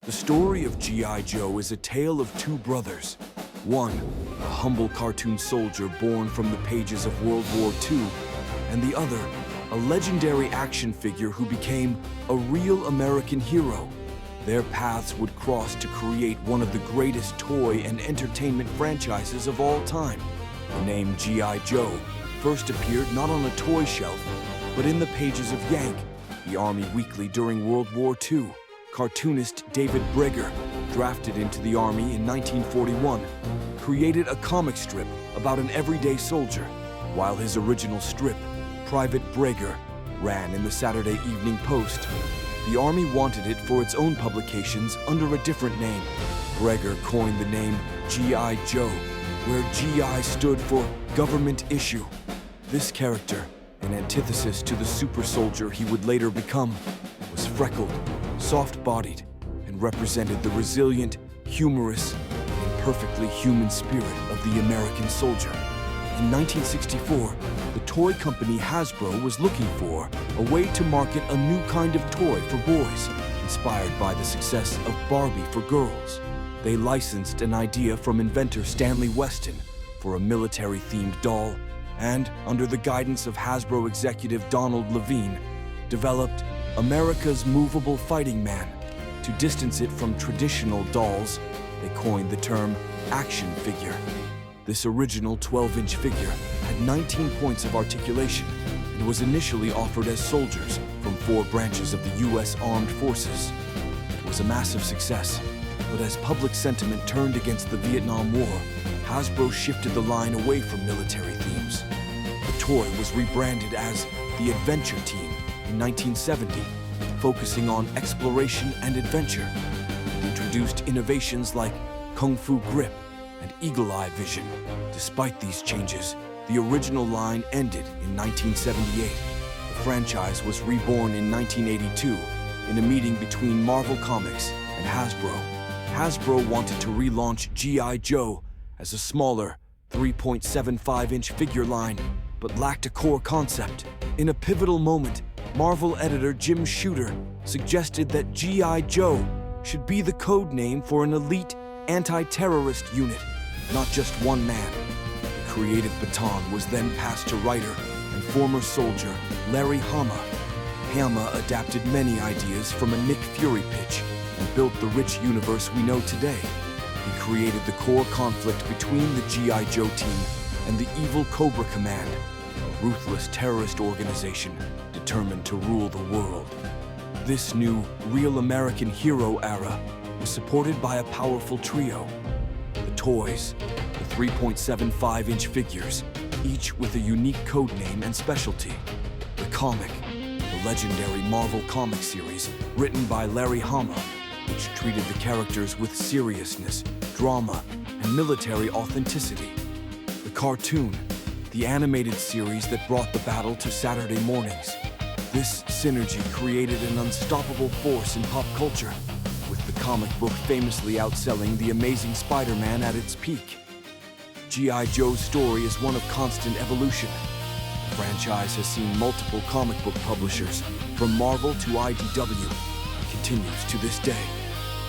The story of G.I. Joe is a tale of two brothers. One, a humble cartoon soldier born from the pages of World War II, and the other, a legendary action figure who became a real American hero. Their paths would cross to create one of the greatest toy and entertainment franchises of all time. The name G.I. Joe first appeared not on a toy shelf, but in the pages of Yank, the Army Weekly during World War II. Cartoonist David Breger, drafted into the Army in 1941, created a comic strip about an everyday soldier, while his original strip, Private Breger, ran in the Saturday Evening Post. The Army wanted it for its own publications under a different name. Breger coined the name G.I. Joe, where G.I. stood for Government Issue. This character, an antithesis to the super soldier he would later become, was freckled, soft-bodied, and represented the resilient, humorous, and perfectly human spirit of the American soldier. In 1964, the toy company Hasbro was looking for a way to market a new kind of toy for boys, inspired by the success of Barbie for girls. They licensed an idea from inventor Stanley Weston for a military-themed doll, and, under the guidance of Hasbro executive Donald Levine, developed America's Movable Fighting Man. To distance it from traditional dolls, they coined the term action figure. This original 12-inch figure had 19 points of articulation and was initially offered as soldiers from 4 branches of the U.S. Armed Forces. It was a massive success, but as public sentiment turned against the Vietnam War, Hasbro shifted the line away from military themes. The toy was rebranded as the Adventure Team in 1970, focusing on exploration and adventure. It introduced innovations like Kung Fu Grip and Eagle Eye Vision. Despite these changes, the original line ended in 1978. The franchise was reborn in 1982 in a meeting between Marvel Comics and Hasbro. Hasbro wanted to relaunch G.I. Joe as a smaller 3.75-inch figure line, but lacked a core concept. In a pivotal moment, Marvel editor Jim Shooter suggested that G.I. Joe should be the code name for an elite anti-terrorist unit, not just one man. The creative baton was then passed to writer and former soldier Larry Hama. Hama adapted many ideas from a Nick Fury pitch and built the rich universe we know today. He created the core conflict between the G.I. Joe team and the evil Cobra Command, a ruthless terrorist organization determined to rule the world. This new, real American hero era was supported by a powerful trio. The toys, the 3.75-inch figures, each with a unique code name and specialty. The comic, the legendary Marvel comic series written by Larry Hama, which treated the characters with seriousness, drama, and military authenticity. The cartoon, the animated series that brought the battle to Saturday mornings. This synergy created an unstoppable force in pop culture, with the comic book famously outselling The Amazing Spider-Man at its peak. G.I. Joe's story is one of constant evolution. The franchise has seen multiple comic book publishers, from Marvel to IDW, and continues to this day.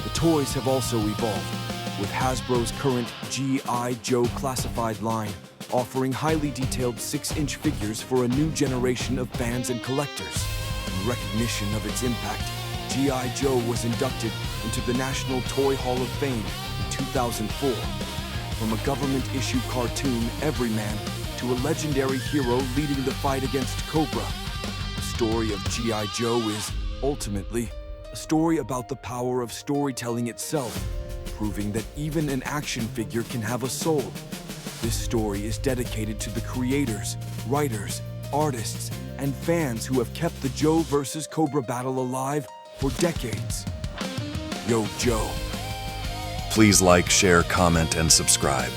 The toys have also evolved, with Hasbro's current G.I. Joe classified line offering highly detailed 6-inch figures for a new generation of fans and collectors. In recognition of its impact, G.I. Joe was inducted into the National Toy Hall of Fame in 2004. From a government-issue cartoon, Everyman, to a legendary hero leading the fight against Cobra, the story of G.I. Joe is, ultimately, a story about the power of storytelling itself, proving that even an action figure can have a soul. This story is dedicated to the creators, writers, artists, and fans who have kept the Joe versus Cobra battle alive for decades. Yo, Joe. Please like, share, comment, and subscribe.